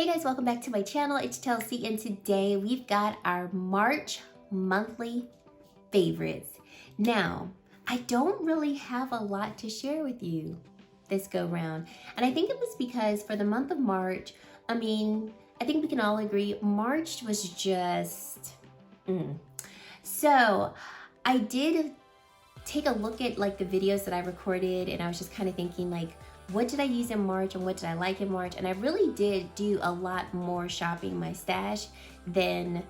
Hey guys, welcome back to my channel. It's Chelsea, and today we've got our March monthly favorites. Now, I don't really have a lot to share with you this go round, and I think it was because for the month of March, I think we can all agree March was just So I did take a look at like the videos that I recorded, and I was just kind of thinking like, what did I use in March and what did I like in March? And I really did do a lot more shopping my stash than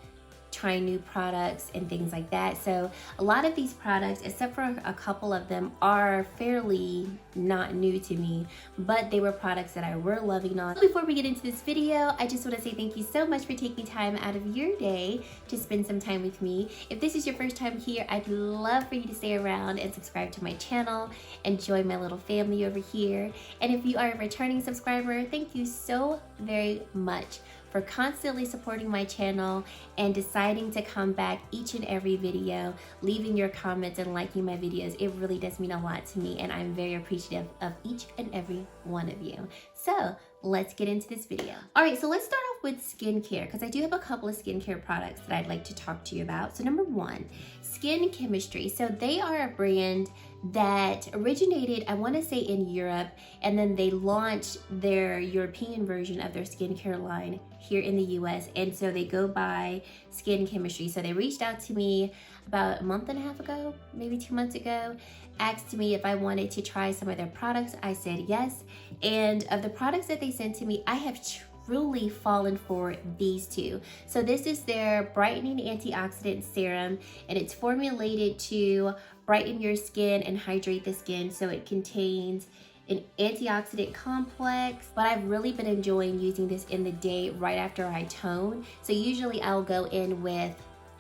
trying new products and things like that. So a lot of these products, except for a couple of them, are fairly not new to me, but they were products that I were loving on. Before we get into this video, I just want to say thank you so much for taking time out of your day to spend some time with me. If this is your first time here, I'd love for you to stay around and subscribe to my channel and join my little family over here. And if you are a returning subscriber, thank you so very much for constantly supporting my channel and deciding to come back each and every video, leaving your comments and liking my videos. It really does mean a lot to me, and I'm very appreciative of each and every one of you. So let's get into this video. All right, so let's start off with skincare, because I do have a couple of skincare products that I'd like to talk to you about. So number one, Skin Chemistry. So they are a brand that originated, I want to say, in Europe, and then they launched their European version of their skincare line here in the US, and so they go by Skin Chemistry. So they reached out to me about a month and a half ago, maybe 2 months ago, asked me if I wanted to try some of their products. I said yes, and of the products that they sent to me, I have truly fallen for these two. So this is their brightening antioxidant serum, and it's formulated to brighten your skin and hydrate the skin. So it contains an antioxidant complex, but I've really been enjoying using this in the day right after I tone. So usually I'll go in with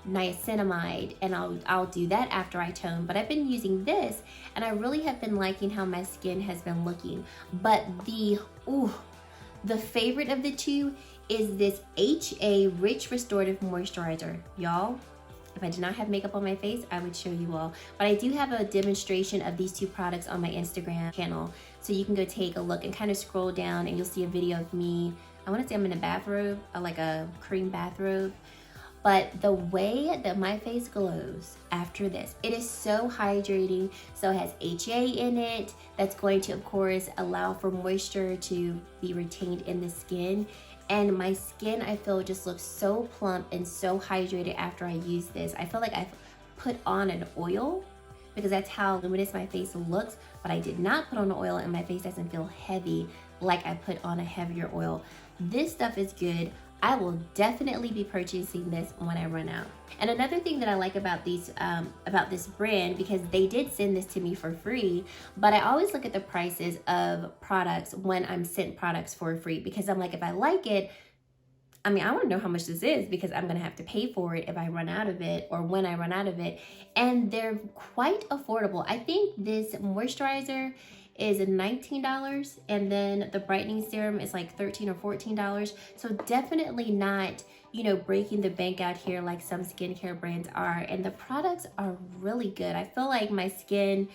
niacinamide and I'll do that after I tone, but I've been using this and I really have been liking how my skin has been looking. But the favorite of the two is this HA Rich Restorative Moisturizer. Y'all, if I did not have makeup on my face, I would show you all. But I do have a demonstration of these two products on my Instagram channel. So you can go take a look and kind of scroll down and you'll see a video of me. I want to say I'm in a bathrobe, like a cream bathrobe. But the way that my face glows after this, it is so hydrating. So it has HA in it. That's going to, of course, allow for moisture to be retained in the skin. And my skin, I feel, just looks so plump and so hydrated after I use this. I feel like I've put on an oil because that's how luminous my face looks. But I did not put on an oil and my face doesn't feel heavy like I put on a heavier oil. This stuff is good. I will definitely be purchasing this when I run out. And another thing that I like about these, about this brand, because they did send this to me for free, but I always look at the prices of products when I'm sent products for free, because I'm like, if I like it, I want to know how much this is, because I'm going to have to pay for it if I run out of it or when I run out of it. And they're quite affordable. I think this moisturizer is $19, and then the brightening serum is like $13 or $14. So definitely not, breaking the bank out here like some skincare brands are. And the products are really good. I feel like my skin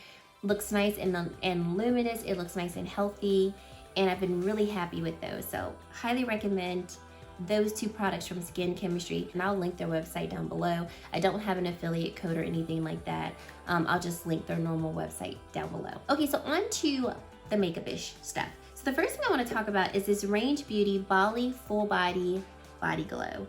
looks nice and luminous. It looks nice and healthy, and I've been really happy with those. So highly recommend those two products from Skin Chemistry, and I'll link their website down below. I don't have an affiliate code or anything like that. I'll just link their normal website down below. Okay, so on to the makeup-ish stuff. So the first thing I want to talk about is this Range Beauty Bali Full Body Body Glow.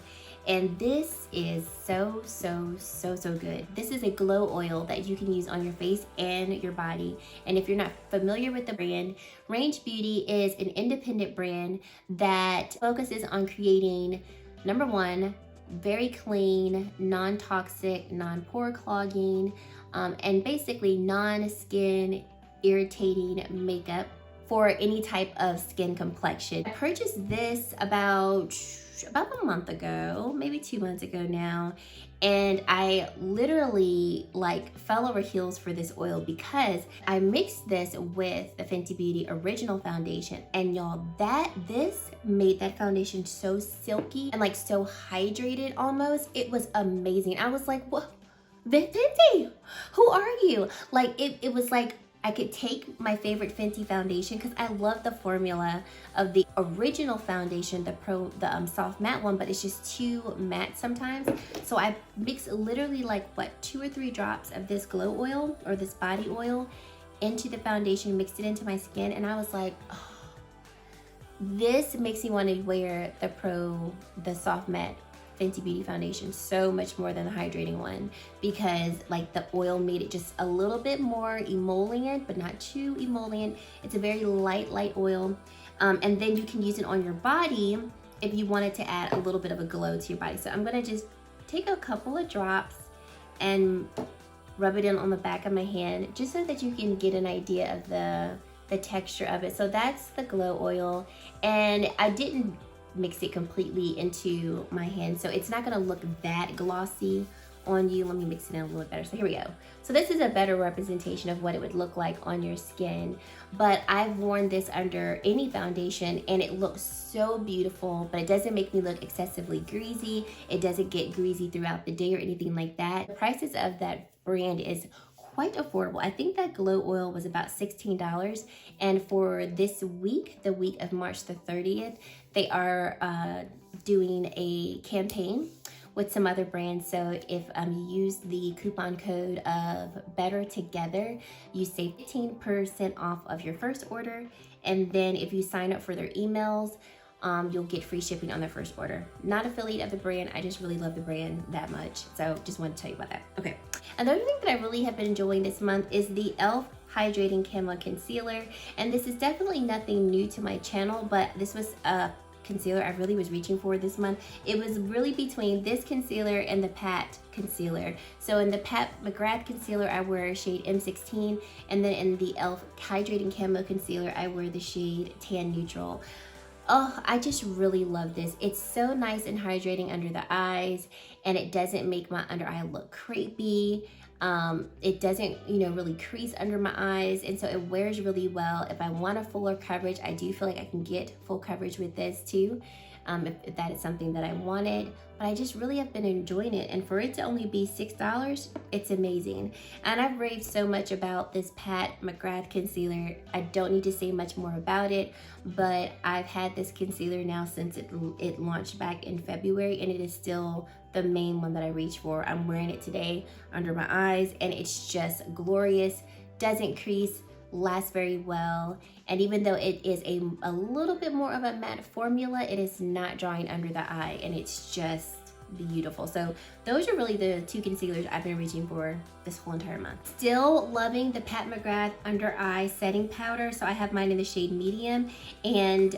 And this is so good. This is a glow oil that you can use on your face and your body. And if you're not familiar with the brand, Range Beauty is an independent brand that focuses on creating, number one, very clean, non-toxic, non-pore clogging, and basically non-skin irritating makeup for any type of skin complexion. I purchased this about a month ago, maybe 2 months ago now, and I literally fell over heels for this oil because I mixed this with the Fenty Beauty Original Foundation, and y'all, this made that foundation so silky and so hydrated almost. It was amazing. I was like, what? Fenty, who are you? It was like I could take my favorite Fenty foundation, because I love the formula of the original foundation, the soft matte one, but it's just too matte sometimes. So I mix literally like what, 2 or 3 drops of this glow oil or this body oil into the foundation, mixed it into my skin, and I was like, oh, this makes me want to wear the soft matte Fenty Beauty foundation so much more than the hydrating one, because like the oil made it just a little bit more emollient, but not too emollient. It's a very light oil, and then you can use it on your body if you wanted to add a little bit of a glow to your body. So I'm gonna just take a couple of drops and rub it in on the back of my hand, just so that you can get an idea of the texture of it. So that's the glow oil, and I didn't mix it completely into my hand, so it's not gonna look that glossy on you. Let me mix it in a little bit better. So here we go. So this is a better representation of what it would look like on your skin, but I've worn this under any foundation and it looks so beautiful, but it doesn't make me look excessively greasy. It doesn't get greasy throughout the day or anything like that. The prices of that brand is quite affordable. I think that glow oil was about $16, and for this week, the week of March the 30th, they are doing a campaign with some other brands. So if you use the coupon code of Better Together, you save 15% off of your first order, and then if you sign up for their emails, you'll get free shipping on their first order. Not affiliate of the brand, I just really love the brand that much, so just wanted to tell you about that. Okay, another thing that I really have been enjoying this month is the e.l.f. Hydrating Camo Concealer, and this is definitely nothing new to my channel, but this was a concealer I really was reaching for this month. It was really between this concealer and the Pat concealer. So in the Pat McGrath concealer, I wear shade M16, and then in the e.l.f. Hydrating Camo Concealer, I wear the shade Tan Neutral. Oh, I just really love this. It's so nice and hydrating under the eyes, and it doesn't make my under eye look crepey. It doesn't, really crease under my eyes, and so it wears really well. If I want a fuller coverage, I do feel like I can get full coverage with this too, if that is something that I wanted. But I just really have been enjoying it, and for it to only be $6, it's amazing. And I've raved so much about this Pat McGrath concealer. I don't need to say much more about it, but I've had this concealer now since it launched back in February, and it is still the main one that I reach for. I'm wearing it today under my eyes, and it's just glorious, doesn't crease, lasts very well, and even though it is a little bit more of a matte formula, it is not drying under the eye, and it's just beautiful. So those are really the 2 concealers I've been reaching for this whole entire month. Still loving the Pat McGrath under eye setting powder. So I have mine in the shade medium, and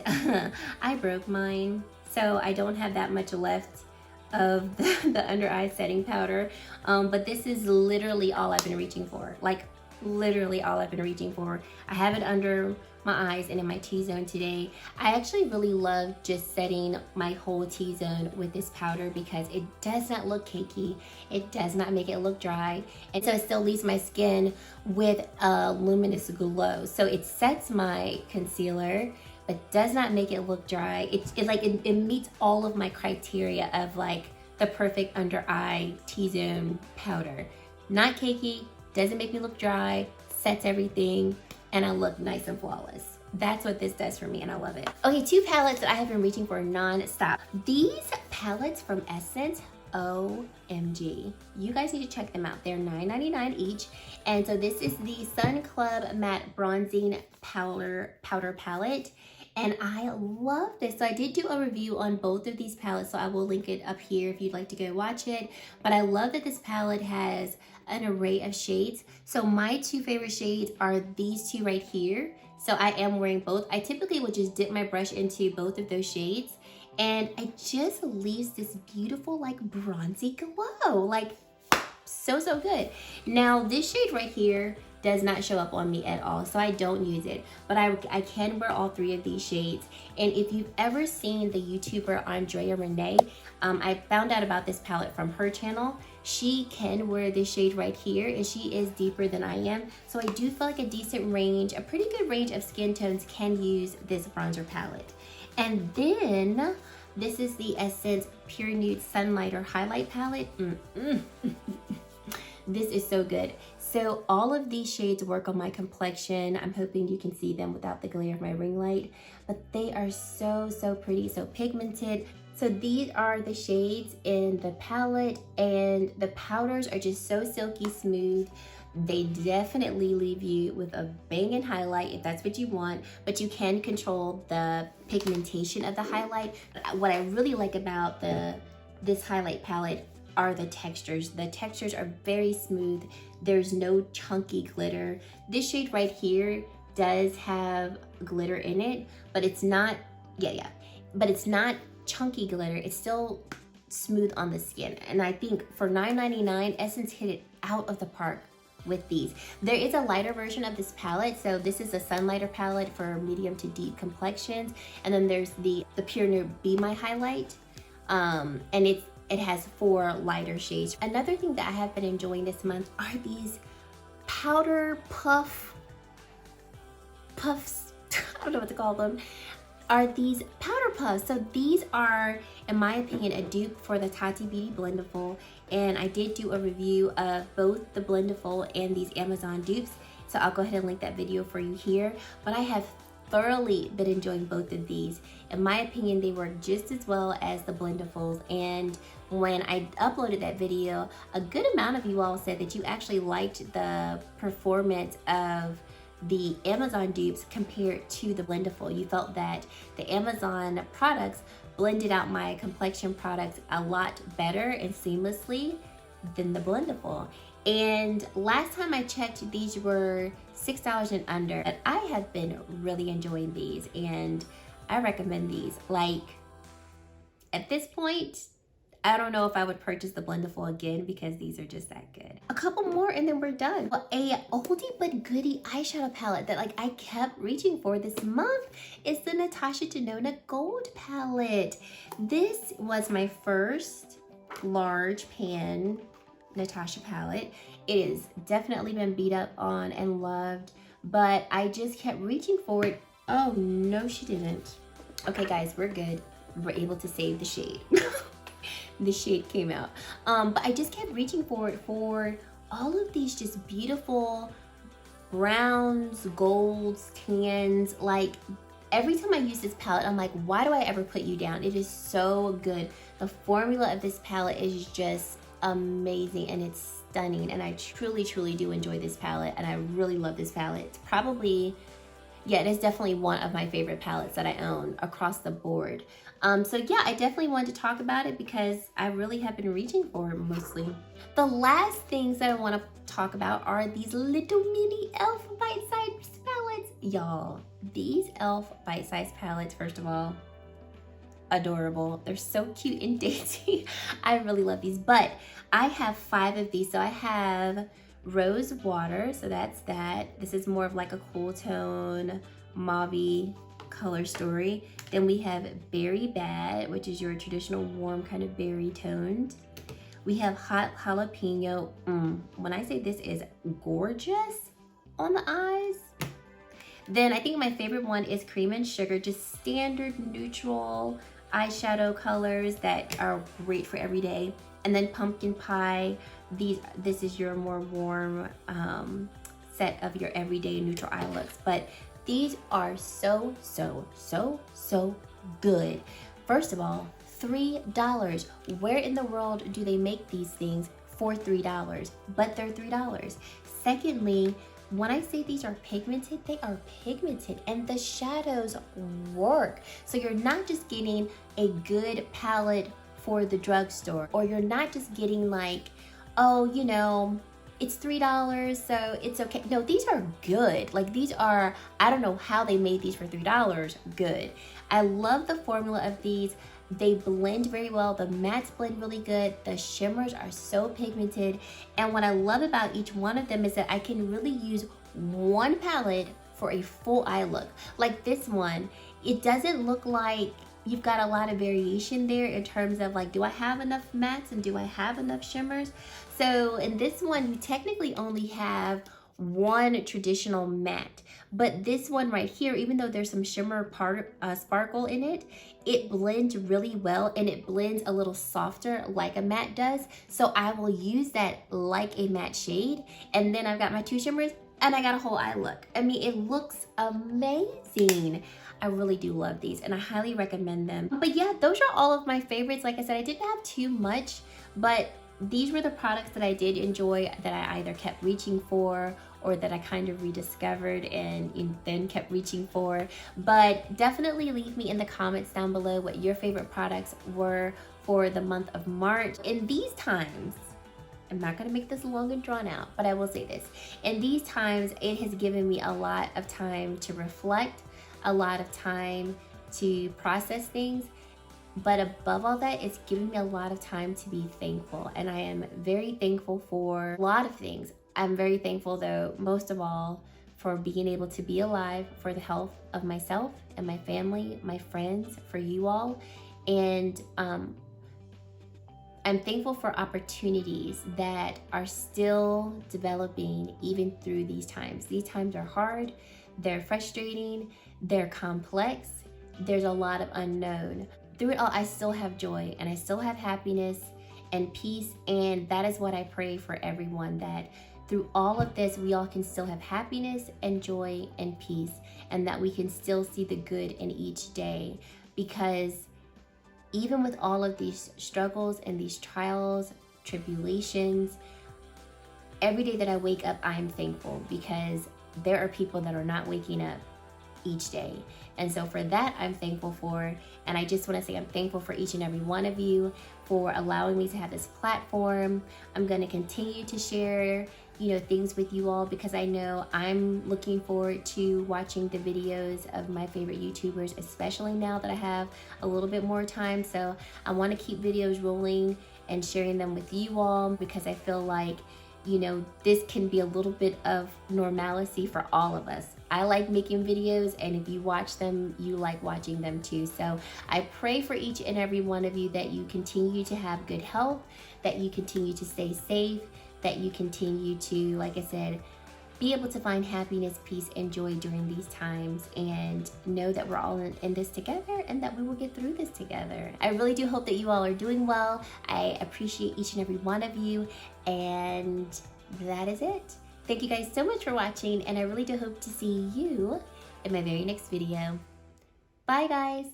I broke mine, so I don't have that much left of the under eye setting powder, but this is literally all I've been reaching for. Like literally all I've been reaching for. I have it under my eyes and in my T-zone today. I actually really love just setting my whole T-zone with this powder because it does not look cakey. It does not make it look dry. And so it still leaves my skin with a luminous glow. So it sets my concealer, but does not make it look dry. It meets all of my criteria of like the perfect under eye T-zone powder. Not cakey, doesn't make me look dry, sets everything, and I look nice and flawless. That's what this does for me, and I love it. Okay, 2 palettes that I have been reaching for non-stop. These palettes from Essence, OMG. You guys need to check them out. They're $9.99 each. And so this is the Sun Club Matte Bronzing Powder Palette. And I love this. So I did do a review on both of these palettes, so I will link it up here if you'd like to go watch it. But I love that this palette has an array of shades. So my 2 favorite shades are these 2 right here. So I am wearing both. I typically would just dip my brush into both of those shades, and it just leaves this beautiful like bronzy glow. Like so good. Now this shade right here does not show up on me at all, so I don't use it, but I can wear all 3 of these shades. And if you've ever seen the YouTuber Andrea Renee, I found out about this palette from her channel. She can wear this shade right here, and she is deeper than I am, so I do feel like a decent range, a pretty good range of skin tones can use this bronzer palette. And then this is the Essence Pure Nude Sunlighter Highlight Palette. This is so good. So all of these shades work on my complexion. I'm hoping you can see them without the glare of my ring light, but they are so pretty, so pigmented. So these are the shades in the palette, and the powders are just so silky smooth. They definitely leave you with a banging highlight if that's what you want, but you can control the pigmentation of the highlight. What I really like about this highlight palette are the textures. The textures are very smooth. There's no chunky glitter. This shade right here does have glitter in it, but it's not, but it's not chunky glitter. It's still smooth on the skin. And I think for $9.99, Essence hit it out of the park with these. There is a lighter version of this palette. So this is a Sunlighter palette for medium to deep complexions. And then there's the Pure Nude Be My Highlight. And it has 4 lighter shades. Another thing that I have been enjoying this month are these powder puffs, I don't know what to call them, are these powder puffs. So these are, in my opinion, a dupe for the Tati Beauty Blendiful. And I did do a review of both the Blendiful and these Amazon dupes. So I'll go ahead and link that video for you here. But I have thoroughly been enjoying both of these. In my opinion, they work just as well as the Blendifuls. And when I uploaded that video, a good amount of you all said that you actually liked the performance of the Amazon dupes compared to the Blendiful. You felt that the Amazon products blended out my complexion products a lot better and seamlessly than the Blendiful. And last time I checked, these were $6 and under. But I have been really enjoying these, and I recommend these. Like, at this point, I don't know if I would purchase the Blendiful again because these are just that good. A couple more and then we're done. Well, a oldie but goodie eyeshadow palette that like I kept reaching for this month is the Natasha Denona Gold palette. This was my first large pan Natasha palette. It has definitely been beat up on and loved, but I just kept reaching for it. Oh no, she didn't. Okay guys, we're good. We're able to save the shade. The shade came out. But I just kept reaching for it for all of these just beautiful browns, golds, tans. Like every time I use this palette, I'm like, why do I ever put you down? It is so good. The formula of this palette is just amazing and it's stunning. And I truly do enjoy this palette, and I really love this palette. It's probably, yeah, it is definitely one of my favorite palettes that I own across the board. So yeah, I definitely wanted to talk about it because I really have been reaching for it mostly. The last things that I want to talk about are these little mini e.l.f. bite-sized palettes. Y'all, these e.l.f. bite-sized palettes, first of all, adorable. They're so cute and dainty. I really love these, but I have 5 of these. So I have Rose Water, so that's that. This is more of like a cool tone, mauve color story. Then we have Berry Bad, which is your traditional warm kind of berry toned. We have Hot Jalapeno. When I say this is gorgeous on the eyes. Then I think my favorite one is Cream and Sugar, just standard neutral eyeshadow colors that are great for every day. And then Pumpkin Pie. This is your more warm set of your everyday neutral eye looks. But these are so good. First of all, $3. Where in the world do they make these things for $3? But they're $3. Secondly, when I say these are pigmented, they are pigmented and the shadows work. So you're not just getting a good palette for the drugstore, or you're not just getting like, oh, you know, it's $3, so it's okay. No, these are good. Like these are, I don't know how they made these for $3, good. I love the formula of these. They blend very well. The mattes blend really good. The shimmers are so pigmented. And what I love about each one of them is that I can really use one palette for a full eye look. Like this one, it doesn't look like you've got a lot of variation there in terms of like, do I have enough mattes and do I have enough shimmers? So in this one, you technically only have one traditional matte. But this one right here, even though there's some shimmer sparkle in it, it blends really well, and it blends a little softer like a matte does. So I will use that like a matte shade. And then I've got my 2 shimmers and I got a whole eye look. I mean, it looks amazing. I really do love these and I highly recommend them. But yeah, those are all of my favorites. Like I said, I didn't have too much, but these were the products that I did enjoy, that I either kept reaching for or that I kind of rediscovered and then kept reaching for. But definitely leave me in the comments down below what your favorite products were for the month of March. In these times, I'm not gonna make this long and drawn out, but I will say this. In these times, it has given me a lot of time to reflect, a lot of time to process things, but above all that, it's given me a lot of time to be thankful. And I am very thankful for a lot of things. I'm very thankful though, most of all, for being able to be alive, for the health of myself and my family, my friends, for you all. And I'm thankful for opportunities that are still developing even through these times. These times are hard, they're frustrating, they're complex, there's a lot of unknown. Through it all, I still have joy and I still have happiness and peace, and that is what I pray for everyone, that through all of this, we all can still have happiness and joy and peace, and that we can still see the good in each day. Because even with all of these struggles and these trials, tribulations, every day that I wake up, I am thankful, because there are people that are not waking up each day. And so for that, I'm thankful for. And I just want to say I'm thankful for each and every one of you for allowing me to have this platform. I'm going to continue to share, things with you all, because I know I'm looking forward to watching the videos of my favorite YouTubers, especially now that I have a little bit more time. So I want to keep videos rolling and sharing them with you all, because I feel like, this can be a little bit of normalcy for all of us. I like making videos, and if you watch them, you like watching them too. So I pray for each and every one of you that you continue to have good health, that you continue to stay safe, that you continue to, like I said, be able to find happiness, peace, and joy during these times, and know that we're all in this together and that we will get through this together. I really do hope that you all are doing well. I appreciate each and every one of you, and that is it. Thank you guys so much for watching, and I really do hope to see you in my very next video. Bye guys.